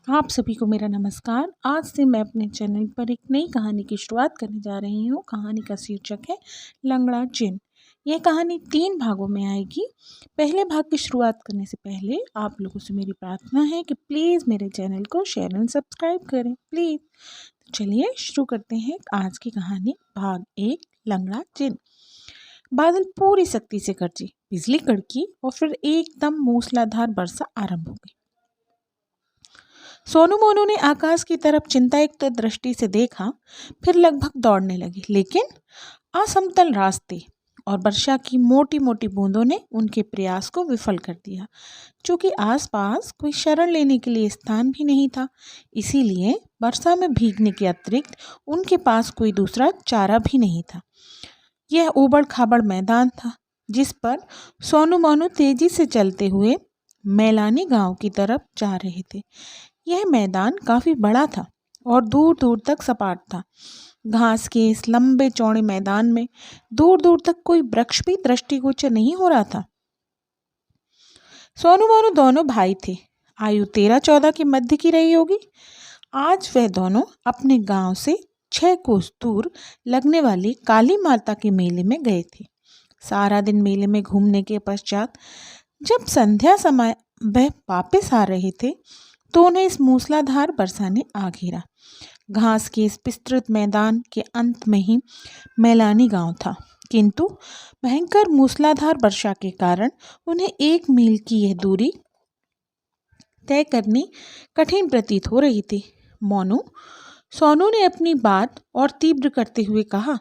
आप सभी को मेरा नमस्कार। आज से मैं अपने चैनल पर एक नई कहानी की शुरुआत करने जा रही हूँ। कहानी का शीर्षक है लंगड़ा जिन। यह कहानी 3 भागों में आएगी। पहले भाग की शुरुआत करने से पहले आप लोगों से मेरी प्रार्थना है कि प्लीज़ मेरे चैनल को शेयर एंड सब्सक्राइब करें प्लीज़। तो चलिए शुरू करते हैं आज की कहानी। भाग 1 लंगड़ा जिन। बादल पूरी शक्ति से गरजे, बिजली कड़की और फिर एकदम मूसलाधार वर्षा आरंभ हो गई। सोनू मोनू ने आकाश की तरफ चिंतायुक्त दृष्टि से देखा, फिर लगभग दौड़ने लगे, लेकिन असमतल रास्ते और वर्षा की मोटी मोटी बूंदों ने उनके प्रयास को विफल कर दिया। चूंकि आसपास कोई शरण लेने के लिए स्थान भी नहीं था, इसीलिए वर्षा में भीगने के अतिरिक्त उनके पास कोई दूसरा चारा भी नहीं था। यह ऊबड़ खाबड़ मैदान था जिस पर सोनू मोनू तेजी से चलते हुए मैलानी गांव की तरफ जा रहे थे। यह मैदान काफी बड़ा था और दूर दूर तक सपाट था। घास के इस लंबे चौड़े मैदान में दूर दूर तक कोई वृक्ष भी दृष्टिगोचर नहीं हो रहा था। सोनू मोनू दोनों भाई थे। आयु 13-14 के मध्य की रही होगी। आज वह दोनों अपने गांव से 6 कोस दूर लगने वाली काली माता के मेले में गए थे। सारा दिन मेले में घूमने के पश्चात जब संध्या समय वह वापस आ रहे थे तो उन्हें इस मूसलाधार वर्षा ने आ घेरा। घास के इस विस्तृत मैदान के अंत में ही मैलानी गांव था, किंतु भयंकर मूसलाधार वर्षा के कारण उन्हें 1 मील की यह दूरी तय करनी कठिन प्रतीत हो रही थी। सोनू ने अपनी बात और तीव्र करते हुए कहा,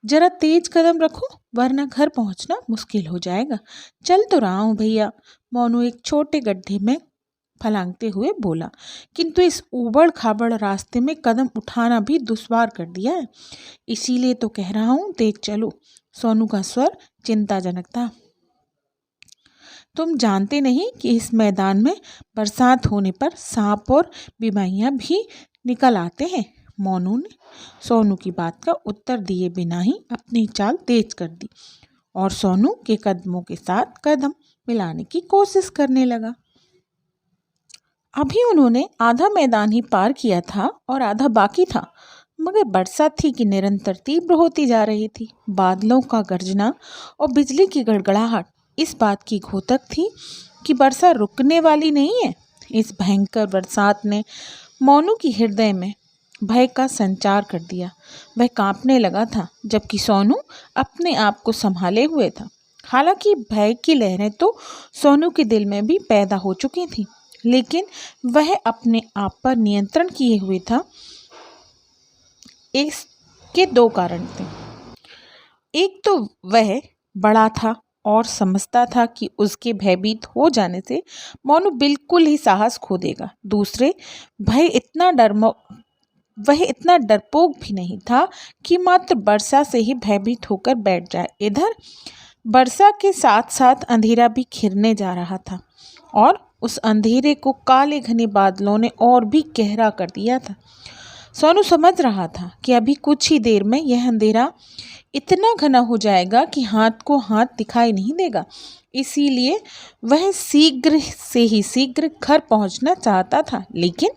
जरा तेज कदम रखो वरना घर पहुंचना मुश्किल हो जाएगा। चल तो रहा हूं भैया, मोनू एक छोटे गड्ढे में फलांगते हुए बोला, किंतु इस ऊबड़ खाबड़ रास्ते में कदम उठाना भी दुश्वार कर दिया है, इसीलिए तो कह रहा हूं तेज चलो। सोनू का स्वर चिंताजनक था। तुम जानते नहीं कि इस मैदान में बरसात होने पर सांप और बीमारियां भी निकल आते हैं। मोनू ने सोनू की बात का उत्तर दिए बिना ही अपनी चाल तेज कर दी और सोनू के कदमों के साथ कदम मिलाने की कोशिश करने लगा। अभी उन्होंने आधा मैदान ही पार किया था और आधा बाकी था, मगर बरसात थी कि निरंतर तीव्र होती जा रही थी। बादलों का गर्जना और बिजली की गड़गड़ाहट इस बात की घोतक थी कि वर्षा रुकने वाली नहीं है। इस भयंकर बरसात ने मोनू की हृदय में भय का संचार कर दिया। वह कांपने लगा था, जबकि सोनू अपने आप को संभाले हुए था। हालांकि भय की लहरें तो सोनू के दिल में भी पैदा हो चुकी थीं, लेकिन वह अपने आप पर नियंत्रण किए हुए था। इसके 2 कारण थे। एक तो वह बड़ा था और समझता था कि उसके भयभीत हो जाने से मोनू बिल्कुल ही साहस खो देगा। दूसरे, वह इतना डरपोक भी नहीं था कि मात्र वर्षा से ही भयभीत होकर बैठ जाए। इधर वर्षा के साथ साथ अंधेरा भी घिरने जा रहा था और उस अंधेरे को काले घने बादलों ने और भी गहरा कर दिया था। सोनू समझ रहा था कि अभी कुछ ही देर में यह अंधेरा इतना घना हो जाएगा कि हाथ को हाथ दिखाई नहीं देगा। इसीलिए वह शीघ्र से ही शीघ्र घर पहुंचना चाहता था, लेकिन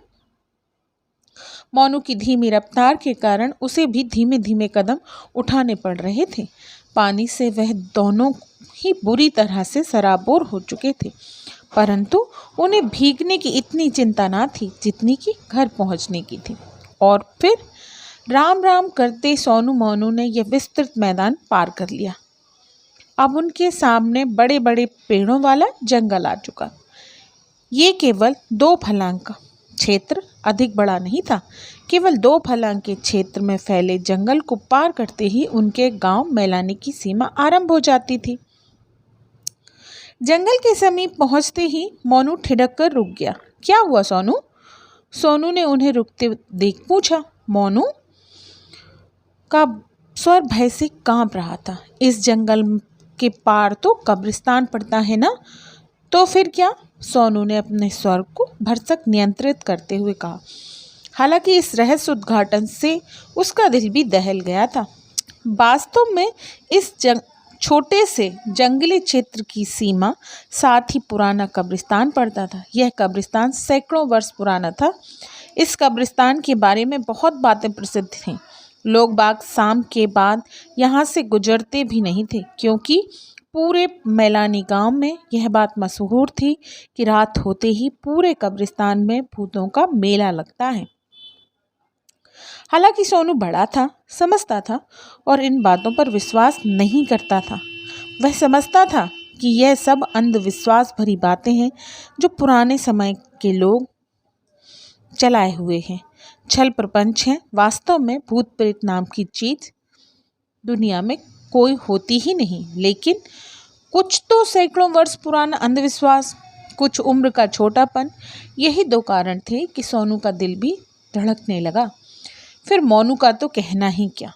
मोनू की धीमी रफ्तार के कारण उसे भी धीमे धीमे कदम उठाने पड़ रहे थे। पानी से वह दोनों ही बुरी तरह से सराबोर हो चुके थे, परंतु उन्हें भीगने की इतनी चिंता ना थी जितनी कि घर पहुंचने की थी। और फिर राम राम करते सोनू मोनू ने यह विस्तृत मैदान पार कर लिया। अब उनके सामने बड़े बड़े पेड़ों वाला जंगल आ चुका। ये केवल 2 फलांग का क्षेत्र, अधिक बड़ा नहीं था। केवल 2 फलांग के क्षेत्र में फैले जंगल को पार करते ही उनके गांव मैलानी की सीमा आरंभ हो जाती थी। जंगल के समीप पहुंचते ही मोनू ठिठक कर रुक गया। क्या हुआ सोनू? सोनू ने उन्हें रुकते देख पूछा। मोनू का स्वर भय से कांप रहा था। इस जंगल के पार तो कब्रिस्तान पड़ता है ना? तो फिर क्या? सोनू ने अपने स्वर को भरसक नियंत्रित करते हुए कहा। हालांकि इस रहस्य उद्घाटन से उसका दिल भी दहल गया था। वास्तव में इस छोटे से जंगली क्षेत्र की सीमा साथ ही पुराना कब्रिस्तान पड़ता था। यह कब्रिस्तान सैकड़ों वर्ष पुराना था। इस कब्रिस्तान के बारे में बहुत बातें प्रसिद्ध थीं। लोग बाग शाम के बाद यहाँ से गुजरते भी नहीं थे, क्योंकि पूरे मैलानी गांव में यह बात मशहूर थी कि रात होते ही पूरे कब्रिस्तान में भूतों का मेला लगता है। हालांकि सोनू बड़ा था, समझता था और इन बातों पर विश्वास नहीं करता था। वह समझता था कि यह सब अंधविश्वास भरी बातें हैं जो पुराने समय के लोग चलाए हुए हैं, छल प्रपंच हैं। वास्तव में भूत प्रेत नाम की चीज दुनिया में कोई होती ही नहीं, लेकिन कुछ तो सैकड़ों वर्ष पुराना अंधविश्वास, कुछ उम्र का छोटापन, यही दो कारण थे कि सोनू का दिल भी धड़कने लगा। फिर मोनू का तो कहना ही क्या,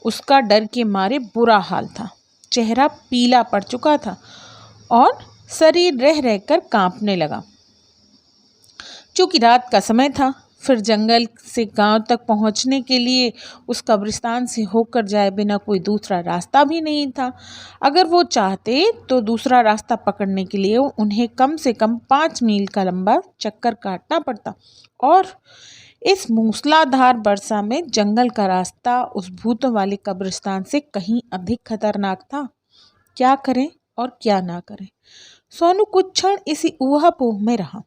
उसका डर के मारे बुरा हाल था। चेहरा पीला पड़ चुका था और शरीर रह रहकर कांपने लगा। चूंकि रात का समय था, फिर जंगल से गांव तक पहुंचने के लिए उस कब्रिस्तान से होकर जाए बिना कोई दूसरा रास्ता भी नहीं था। अगर वो चाहते तो दूसरा रास्ता पकड़ने के लिए उन्हें कम से कम 5 मील का लंबा चक्कर काटना पड़ता, और इस मूसलाधार वर्षा में जंगल का रास्ता उस भूतों वाले कब्रिस्तान से कहीं अधिक खतरनाक था। क्या करें और क्या ना करें, सोनू कुछ क्षण इसी ऊहापोह में रहा।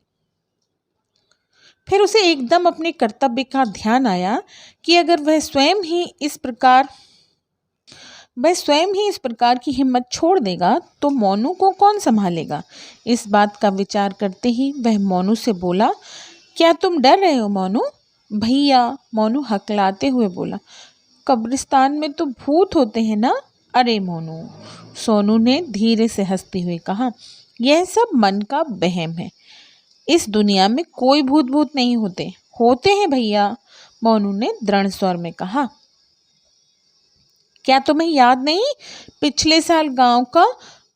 फिर उसे एकदम अपने कर्तव्य का ध्यान आया कि अगर वह स्वयं ही इस प्रकार की हिम्मत छोड़ देगा तो मोनू को कौन संभालेगा। इस बात का विचार करते ही वह मोनू से बोला, क्या तुम डर रहे हो मोनू? भैया, मोनू हकलाते हुए बोला, कब्रिस्तान में तो भूत होते हैं ना। अरे मोनू, सोनू ने धीरे से हंसते हुए कहा, यह सब मन का वहम है। इस दुनिया में कोई भूत नहीं होते। होते हैं भैया, मोनू ने दृढ़ स्वर में कहा। क्या तुम्हें याद नहीं, पिछले साल गांव का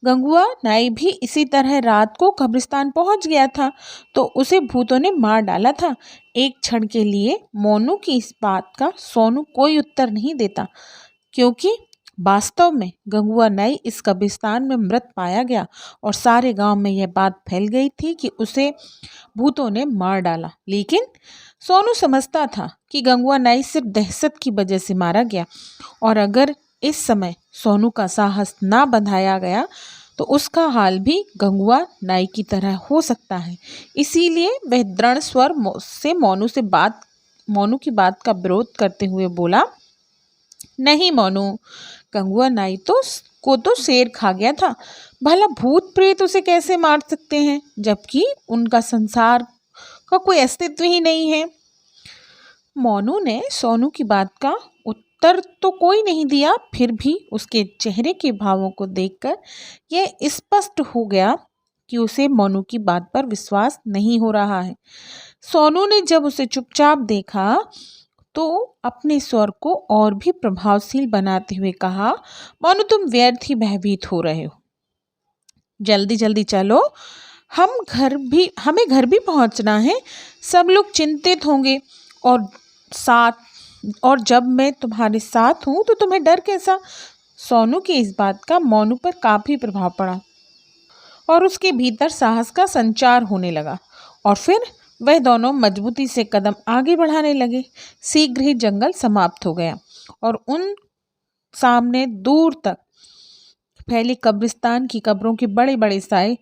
गंगुआ नाई भी इसी तरह रात को कब्रिस्तान पहुंच गया था, तो उसे भूतों ने मार डाला था। एक क्षण के लिए मोनू की इस बात का सोनू कोई उत्तर नहीं देता, क्योंकि वास्तव में गंगुआ नाई इस कब्रिस्तान में मृत पाया गया और सारे गांव में यह बात फैल गई थी कि उसे भूतों ने मार डाला। लेकिन सोनू समझता था कि गंगुआ नाई सिर्फ दहशत की वजह से मारा गया, और अगर इस समय सोनू का साहस ना बंधाया गया तो उसका हाल भी गंगुआ नाई की तरह हो सकता है। इसीलिए वह दृढ़ स्वर से मोनू की बात का विरोध करते हुए बोला, नहीं मोनू, गंगुआ नाई तो शेर खा गया था। भला भूत प्रेत उसे कैसे मार सकते हैं, जबकि उनका संसार का कोई अस्तित्व ही नहीं है। मोनू ने सोनू की बात का उत्तर तो कोई नहीं दिया, फिर भी उसके चेहरे के भावों को देखकर यह स्पष्ट हो गया कि उसे मोनू की बात पर विश्वास नहीं हो रहा है। सोनू ने जब उसे चुपचाप देखा तो अपने स्वर को और भी प्रभावशील बनाते हुए कहा, मोनू, तुम व्यर्थ ही भयभीत हो रहे हो। जल्दी जल्दी चलो, हमें घर भी पहुंचना है। सब लोग चिंतित होंगे, और जब मैं तुम्हारे साथ हूँ तो तुम्हें डर कैसा। सोनू की इस बात का मोनू पर काफी प्रभाव पड़ा और उसके भीतर साहस का संचार होने लगा, और फिर वह दोनों मजबूती से कदम आगे बढ़ाने लगे। शीघ्र ही जंगल समाप्त हो गया और उन सामने दूर तक फैली कब्रिस्तान की कब्रों के बड़े बड़े साए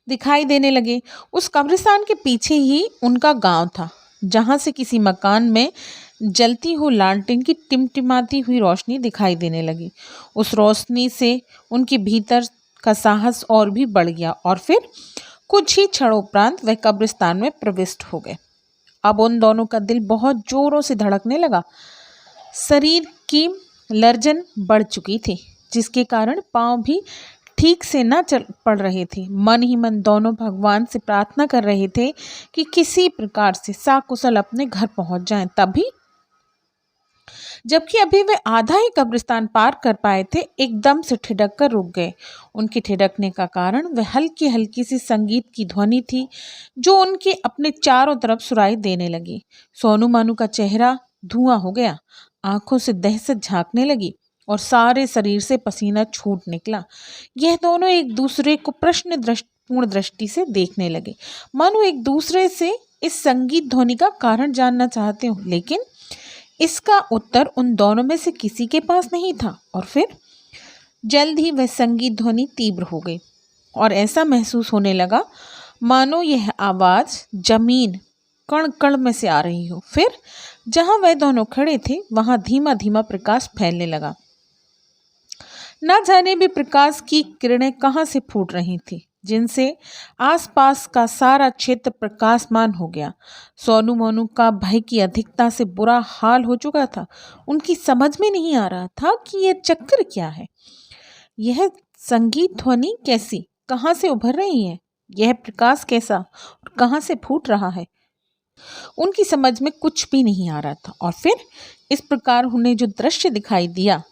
दिखाई देने लगे। उस कब्रिस्तान के पीछे ही उनका गांव था, जहां से किसी मकान में जलती हुई लालटेन की टिमटिमाती हुई रोशनी दिखाई देने लगी। उस रोशनी से उनके भीतर का साहस और भी बढ़ गया, और फिर कुछ ही क्षणोपरांत वह कब्रिस्तान में प्रविष्ट हो गए। अब उन दोनों का दिल बहुत जोरों से धड़कने लगा। शरीर की लर्जन बढ़ चुकी थी, जिसके कारण पांव भी ठीक से न चल पड़ रहे थे। मन ही मन दोनों भगवान से प्रार्थना कर रहे थे कि किसी प्रकार से साकुशल अपने घर पहुंच जाएं। तभी जबकि अभी वे आधा ही कब्रिस्तान पार कर पाए थे, एकदम से ठिठक कर रुक गए। उनके ठिठकने का कारण वह हल्की हल्की सी संगीत की ध्वनि थी जो उनके अपने चारों तरफ सुनाई देने लगी। सोनू मानू का चेहरा धुआं हो गया, आंखों से दहशत झांकने लगी और सारे शरीर से पसीना छूट निकला। यह दोनों एक दूसरे को पूर्ण दृष्टि से देखने लगे, मानो एक दूसरे से इस संगीत ध्वनि का कारण जानना चाहते हो, लेकिन इसका उत्तर उन दोनों में से किसी के पास नहीं था। और फिर जल्द ही वह संगीत ध्वनि तीव्र हो गई और ऐसा महसूस होने लगा मानो यह आवाज़ जमीन कण कण में से आ रही हो। फिर जहाँ वह दोनों खड़े थे वहाँ धीमा धीमा प्रकाश फैलने लगा। न जाने भी प्रकाश की किरणें कहाँ से फूट रही थी, जिनसे आसपास का सारा क्षेत्र प्रकाशमान हो गया। सोनू मोनू का भय की अधिकता से बुरा हाल हो चुका था। उनकी समझ में नहीं आ रहा था कि यह चक्कर क्या है, यह संगीत ध्वनि कैसी, कहाँ से उभर रही है, यह प्रकाश कैसा और कहाँ से फूट रहा है। उनकी समझ में कुछ भी नहीं आ रहा था। और फिर इस प्रकार उन्हें जो दृश्य दिखाई दिया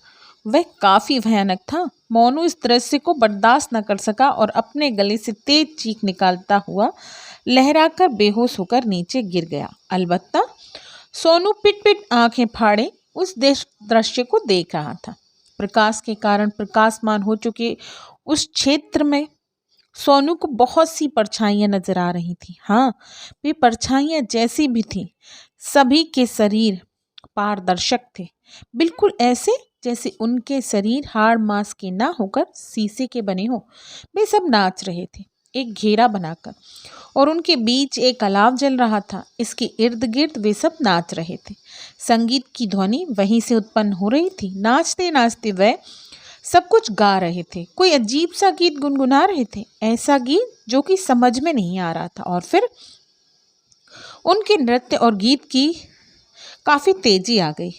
वह काफी भयानक था। मोनू इस दृश्य को बर्दाश्त न कर सका और अपने गले से तेज चीख निकालता हुआ लहराकर बेहोश होकर नीचे गिर गया। अलबत्ता सोनू पिट पिट आंखें फाड़े उस दृश्य को देख रहा था। प्रकाश के कारण प्रकाशमान हो चुके उस क्षेत्र में सोनू को बहुत सी परछाइयां नजर आ रही थी। हाँ, वे परछाइयां जैसी भी थीं, सभी के शरीर पारदर्शक थे, बिल्कुल ऐसे जैसे उनके शरीर हाड़ मांस के ना होकर शीशे के बने हो। वे सब नाच रहे थे एक घेरा बनाकर, और उनके बीच एक अलाव जल रहा था। इसके इर्द गिर्द वे सब नाच रहे थे। संगीत की ध्वनि वहीं से उत्पन्न हो रही थी। नाचते नाचते वह सब कुछ गा रहे थे, कोई अजीब सा गीत गुनगुना रहे थे, ऐसा गीत जो कि समझ में नहीं आ रहा था। और फिर उनके नृत्य और गीत की काफ़ी तेजी आ गई।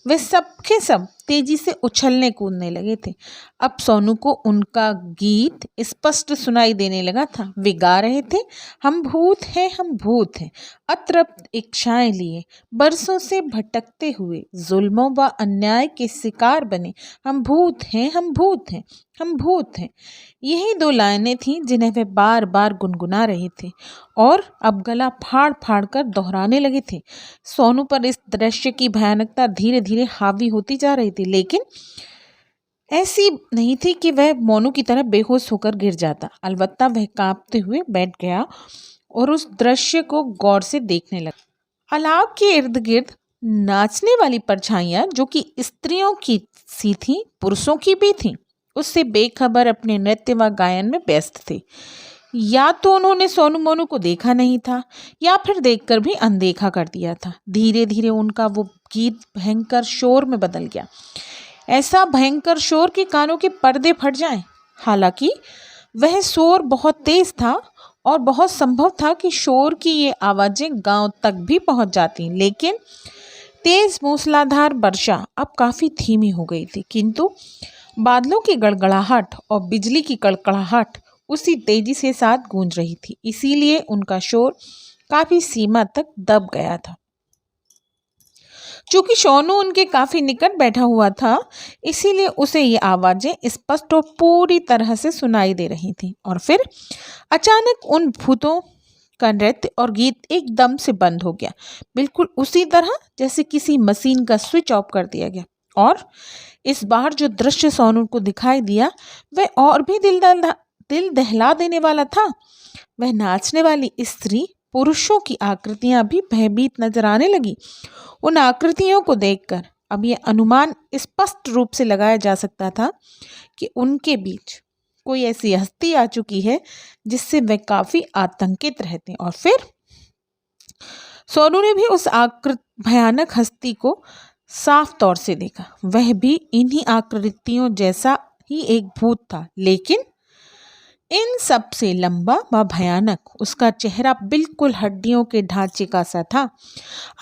वे सब के सब तेजी से उछलने कूदने लगे थे। अब सोनू को उनका गीत स्पष्ट सुनाई देने लगा था। वे गा रहे थे, हम भूत हैं, हम भूत हैं, अतृप्त इच्छाएं लिए बरसों से भटकते हुए जुल्मों व अन्याय के शिकार बने, हम भूत हैं, हम भूत हैं, हम भूत हैं। यही दो लाइनें थीं जिन्हें वे बार बार गुनगुना रहे थे और अब गला फाड़ फाड़ कर दोहराने लगे थे। सोनू पर इस दृश्य की भयानकता धीरे धीरे हावी होती जा रही थी, लेकिन ऐसी नहीं थी कि वह मोनू की तरह बेहोश होकर गिर जाता। अलबत्ता वह कांपते हुए बैठ गया और उस दृश्य को गौर से देखने लगा। अलाव के इर्द गिर्द नाचने वाली परछाइयां, जो कि स्त्रियों की सी थीं, पुरुषों की भी थीं, उससे बेखबर अपने नृत्य व गायन में व्यस्त थे। या तो उन्होंने सोनू मोनू को देखा नहीं था या फिर देखकर भी अनदेखा कर दिया था। धीरे धीरे उनका वो गीत भयंकर शोर में बदल गया, ऐसा भयंकर शोर कि कानों के पर्दे फट जाएं। हालांकि वह शोर बहुत तेज था और बहुत संभव था कि शोर की ये आवाज़ें गांव तक भी पहुंच जाती, लेकिन तेज मूसलाधार वर्षा अब काफ़ी धीमी हो गई थी, किंतु बादलों की गड़गड़ाहट और बिजली की कड़कड़ाहट उसी तेजी से साथ गूंज रही थी। इसीलिए उनका शोर काफ़ी सीमा तक दब गया था। चूंकि सोनू उनके काफ़ी निकट बैठा हुआ था, इसीलिए उसे ये आवाज़ें स्पष्ट और पूरी तरह से सुनाई दे रही थीं। और फिर अचानक उन भूतों का नृत्य और गीत एकदम से बंद हो गया, बिल्कुल उसी तरह जैसे किसी मशीन का स्विच ऑफ कर दिया गया। और इस बार जो दृश्य सोनू को दिखाई दिया वह और भी दिल दहला देने वाला था। वह नाचने वाली स्त्री पुरुषों की आकृतियां भी भयभीत नजर आने लगी। उन आकृतियों को देखकर अब यह अनुमान स्पष्ट रूप से लगाया जा सकता था कि उनके बीच कोई ऐसी हस्ती आ चुकी है जिससे वे काफी आतंकित रहते। और फिर सोनू ने भी उस भयानक हस्ती को साफ तौर से देखा। वह भी इन्हीं आकृतियों जैसा ही एक भूत था, लेकिन इन सब से लंबा व भयानक। उसका चेहरा बिल्कुल हड्डियों के ढांचे का सा था।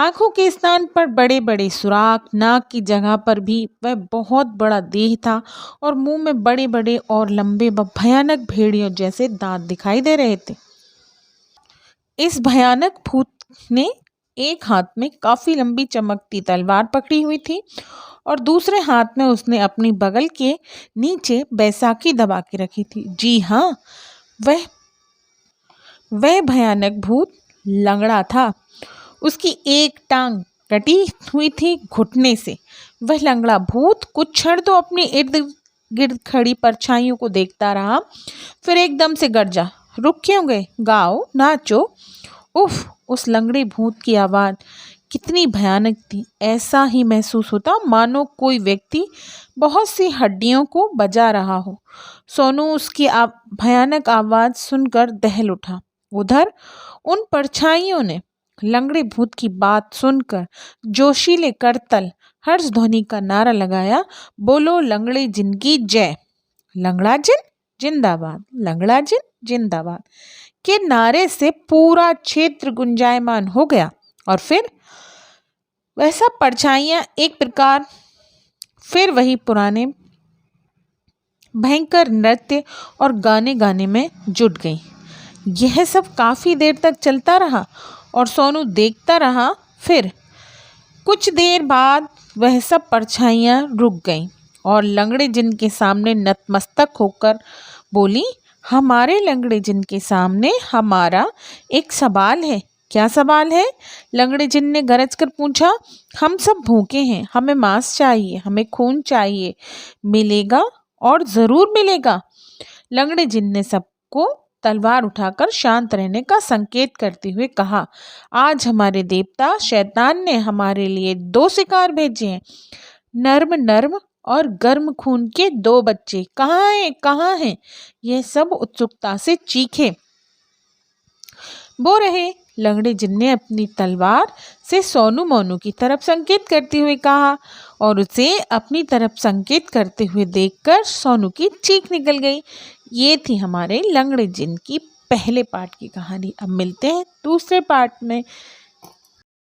आंखों के स्थान पर बड़े बड़े सुराख, नाक की जगह पर भी वह बहुत बड़ा देह था और मुंह में बड़े बड़े और लंबे व भयानक भेड़ियों जैसे दांत दिखाई दे रहे थे। इस भयानक भूत ने एक हाथ में काफी लंबी चमकती तलवार पकड़ी हुई थी और दूसरे हाथ में उसने अपनी बगल के नीचे बैसाखी दबा के रखी थी। जी हाँ, वह भयानक भूत लंगड़ा था। उसकी एक टांग कटी हुई थी घुटने से। वह लंगड़ा भूत कुछ क्षण तो अपने इर्द गिर्द खड़ी परछाइयों को देखता रहा, फिर एकदम से गरजा, रुक क्यों गए? गाओ, नाचो। उफ! उस लंगड़े भूत की आवाज़ कितनी भयानक थी। ऐसा ही महसूस होता मानो कोई व्यक्ति बहुत सी हड्डियों को बजा रहा हो। सोनू उसकी भयानक आवाज़ सुनकर दहल उठा। उधर उन परछाइयों ने लंगड़े भूत की बात सुनकर जोशीले करतल हर्ष ध्वनि का नारा लगाया, बोलो लंगड़े जिन की जय। लंगड़ा जिन जिंदाबाद, लंगड़ा जिन जिंदाबाद के नारे से पूरा क्षेत्र गुंजायमान हो गया। और फिर वैसा परछाइयां एक प्रकार फिर वही पुराने भयंकर नृत्य और गाने गाने में जुट गई। यह सब काफ़ी देर तक चलता रहा और सोनू देखता रहा। फिर कुछ देर बाद वह सब परछाइयाँ रुक गईं और लंगड़े जिन के सामने नतमस्तक होकर बोली, हमारे लंगड़े जिन के सामने हमारा एक सवाल है। क्या सवाल है? लंगड़े जिन ने गरज कर पूछा। हम सब भूखे हैं, हमें मांस चाहिए, हमें खून चाहिए। मिलेगा और ज़रूर मिलेगा। लंगड़े जिन ने सबको तलवार उठाकर शांत रहने का संकेत करते हुए कहा, आज हमारे देवता शैतान ने हमारे लिए 2 शिकार भेजे हैं। नर्म नर्म और गर्म खून के 2 बच्चे। कहाँ हैं, कहाँ हैं? यह सब उत्सुकता से चीखे बो रहे। लंगड़े जिन ने अपनी तलवार से सोनू मोनू की तरफ संकेत करते हुए कहा और उसे अपनी तरफ संकेत करते हुए देखकर सोनू की चीख निकल गई। ये थी हमारे लंगड़े जिन की पहले पार्ट की कहानी। अब मिलते हैं दूसरे पार्ट में।